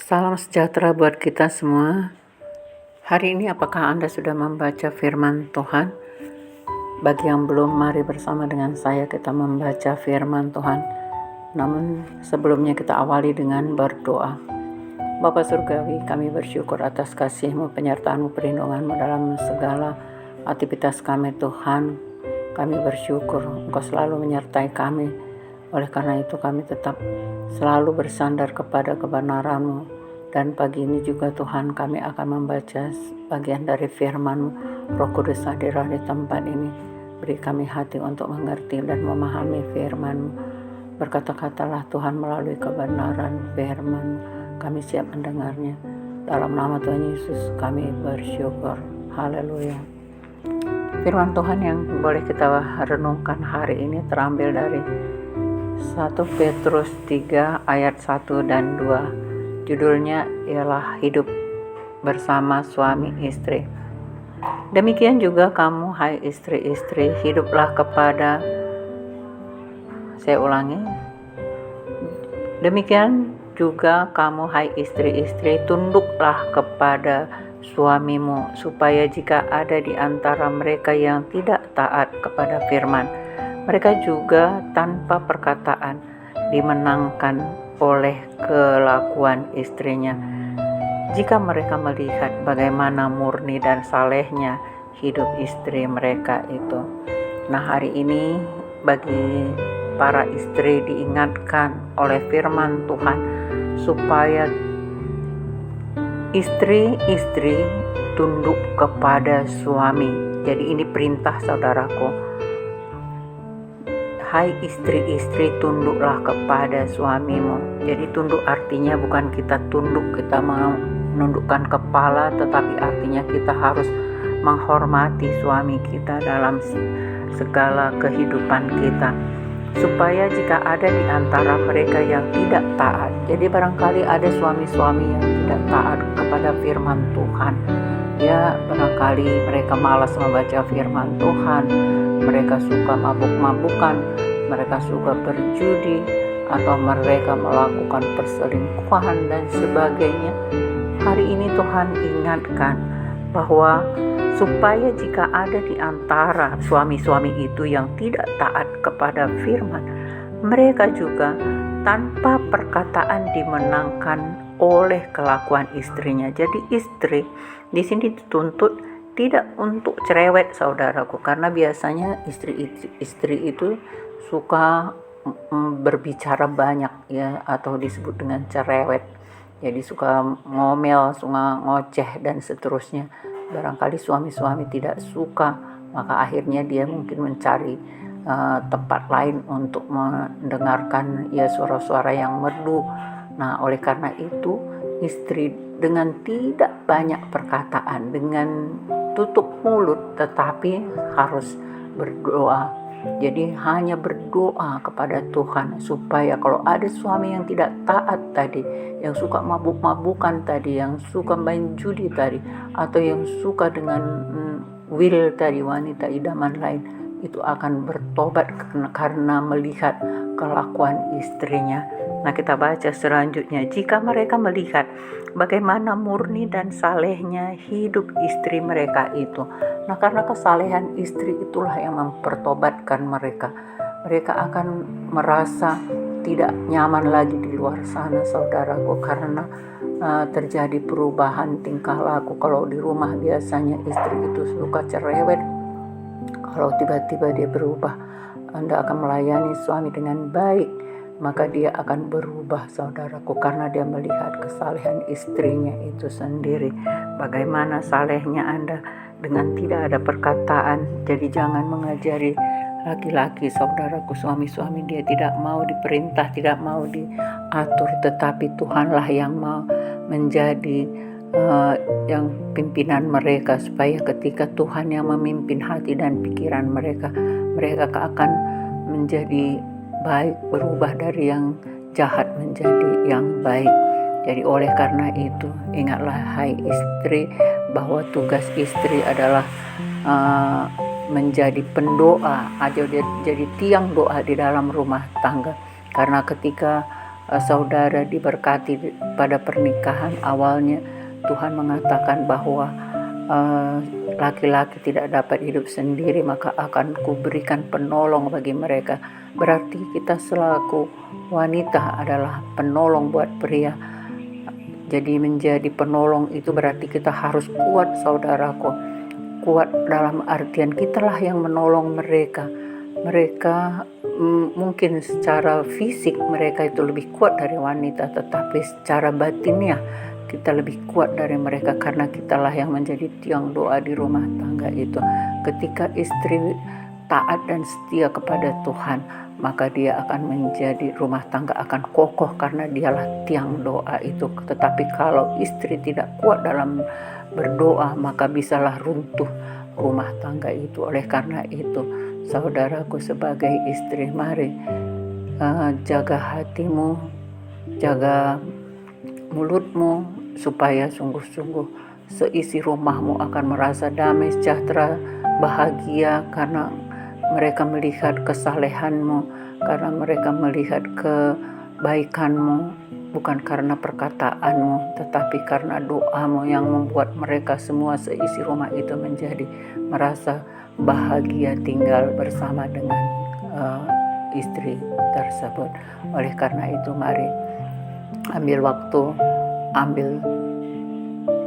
Salam sejahtera buat kita semua. Hari ini apakah Anda sudah membaca firman Tuhan? Bagi yang belum, mari bersama dengan saya kita membaca firman Tuhan. Namun sebelumnya kita awali dengan berdoa. Bapa Surgawi, kami bersyukur atas kasih-Mu, penyertaan-Mu, perlindungan-Mu dalam segala aktivitas kami Tuhan. Kami bersyukur Engkau selalu menyertai kami. Oleh karena itu kami tetap selalu bersandar kepada kebenaran-Mu. Dan pagi ini juga Tuhan kami akan membaca bagian dari firman-Mu. Roh Kudus hadirlah di tempat ini. Beri kami hati untuk mengerti dan memahami firman-Mu. Berkata-katalah Tuhan melalui kebenaran firman-Mu. Kami siap mendengarnya. Dalam nama Tuhan Yesus kami bersyukur. Haleluya. Firman Tuhan yang boleh kita renungkan hari ini terambil dari 1 Petrus 3 ayat 1 dan 2. Judulnya ialah hidup bersama suami istri. Demikian juga kamu, hai istri-istri, hiduplah kepada, saya ulangi, demikian juga kamu, hai istri-istri, tunduklah kepada suamimu, supaya jika ada di antara mereka yang tidak taat kepada firman, mereka juga tanpa perkataan dimenangkan oleh kelakuan istrinya. Jika mereka melihat bagaimana murni dan salehnya hidup istri mereka itu. Nah, hari ini bagi para istri diingatkan oleh firman Tuhan supaya istri-istri tunduk kepada suami. Jadi ini perintah saudaraku. Hai istri-istri, tunduklah kepada suamimu. Jadi tunduk artinya bukan kita tunduk, kita menundukkan kepala, tetapi artinya kita harus menghormati suami kita dalam segala kehidupan kita. Supaya jika ada di antara mereka yang tidak taat, jadi barangkali ada suami-suami yang tidak taat kepada firman Tuhan. Ya, barangkali mereka malas membaca firman Tuhan, mereka suka mabuk-mabukan, mereka suka berjudi, atau mereka melakukan perselingkuhan dan sebagainya. Hari ini Tuhan ingatkan bahwa supaya jika ada di antara suami-suami itu yang tidak taat kepada firman, mereka juga tanpa perkataan dimenangkan oleh kelakuan istrinya. Jadi istri di sini dituntut tidak untuk cerewet saudaraku, karena biasanya istri itu suka berbicara banyak ya, atau disebut dengan cerewet. Jadi suka ngomel, suka ngoceh dan seterusnya. Barangkali suami-suami tidak suka, maka akhirnya dia mungkin mencari tempat lain untuk mendengarkan ya suara-suara yang merdu. Nah, oleh karena itu istri dengan tidak banyak perkataan, dengan tutup mulut, tetapi harus berdoa. Jadi hanya berdoa kepada Tuhan supaya kalau ada suami yang tidak taat tadi, yang suka mabuk-mabukan tadi, yang suka main judi tadi, atau yang suka dengan Will tadi, wanita idaman lain, itu akan bertobat karena melihat kelakuan istrinya. Nah, kita baca selanjutnya. Jika mereka melihat bagaimana murni dan salehnya hidup istri mereka itu. Nah, karena kesalehan istri itulah yang mempertobatkan mereka. Mereka akan merasa tidak nyaman lagi di luar sana saudaraku, karena terjadi perubahan tingkah laku. Kalau di rumah biasanya istri itu suka cerewet, kalau tiba-tiba dia berubah, Anda akan melayani suami dengan baik, maka dia akan berubah saudaraku, karena dia melihat kesalehan istrinya itu sendiri. Bagaimana salehnya Anda dengan tidak ada perkataan. Jadi jangan mengajari laki-laki saudaraku, suami-suami dia tidak mau diperintah, tidak mau diatur, tetapi Tuhanlah yang mau menjadi yang pimpinan mereka, supaya ketika Tuhan yang memimpin hati dan pikiran mereka, mereka akan menjadi baik, berubah dari yang jahat menjadi yang baik. Jadi oleh karena itu ingatlah hai istri, bahwa tugas istri adalah menjadi pendoa, jadi tiang doa di dalam rumah tangga. Karena ketika saudara diberkati pada pernikahan. Awalnya Tuhan mengatakan bahwa laki-laki tidak dapat hidup sendiri, maka akan kuberikan penolong bagi mereka. Berarti kita selaku wanita adalah penolong buat pria. Jadi menjadi penolong itu berarti kita harus kuat, saudaraku. Kuat dalam artian kitalah yang menolong mereka. Mereka mungkin secara fisik mereka itu lebih kuat dari wanita, tetapi secara batinnya kita lebih kuat dari mereka, karena kitalah yang menjadi tiang doa di rumah tangga itu. Ketika istri taat dan setia kepada Tuhan, maka dia akan menjadi rumah tangga akan kokoh karena dialah tiang doa itu. Tetapi kalau istri tidak kuat dalam berdoa, maka bisalah runtuh rumah tangga itu. Oleh karena itu, saudaraku, sebagai istri, mari jaga hatimu, jaga mulutmu, supaya sungguh-sungguh seisi rumahmu akan merasa damai, sejahtera, bahagia, karena mereka melihat kesalehanmu, karena mereka melihat kebaikanmu, bukan karena perkataanmu, tetapi karena doamu yang membuat mereka semua seisi rumah itu menjadi merasa bahagia tinggal bersama dengan istri tersebut. Oleh karena itu, mari ambil waktu, ambil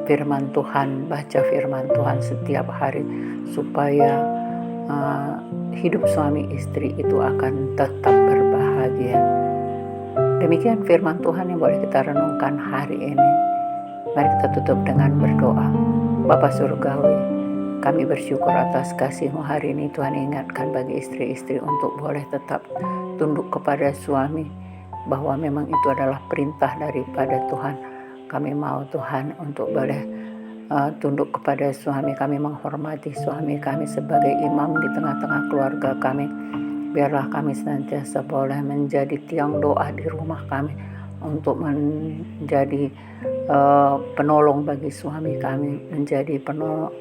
firman Tuhan, baca firman Tuhan setiap hari, supaya hidup suami istri itu akan tetap berbahagia. Demikian firman Tuhan yang boleh kita renungkan hari ini. Mari kita tutup dengan berdoa. Bapa Surgawi, kami bersyukur atas kasih-Mu hari ini. Tuhan ingatkan bagi istri-istri untuk boleh tetap tunduk kepada suami, bahwa memang itu adalah perintah daripada Tuhan. Kami mau Tuhan untuk boleh tunduk kepada suami kami, menghormati suami kami sebagai imam di tengah-tengah keluarga kami. Biarlah kami senantiasa boleh menjadi tiang doa di rumah kami, untuk menjadi penolong bagi suami kami, menjadi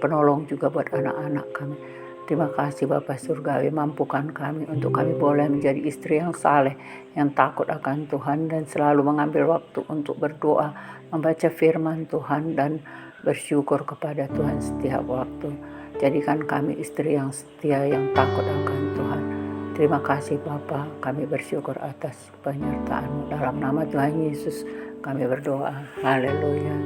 penolong juga buat anak-anak kami. Terima kasih Bapa Surgawi, mampukan kami untuk kami boleh menjadi istri yang saleh, yang takut akan Tuhan, dan selalu mengambil waktu untuk berdoa, membaca firman Tuhan, dan bersyukur kepada Tuhan setiap waktu. Jadikan kami istri yang setia, yang takut akan Tuhan. Terima kasih Bapa, kami bersyukur atas penyertaan-Mu. Dalam nama Tuhan Yesus kami berdoa. Haleluya.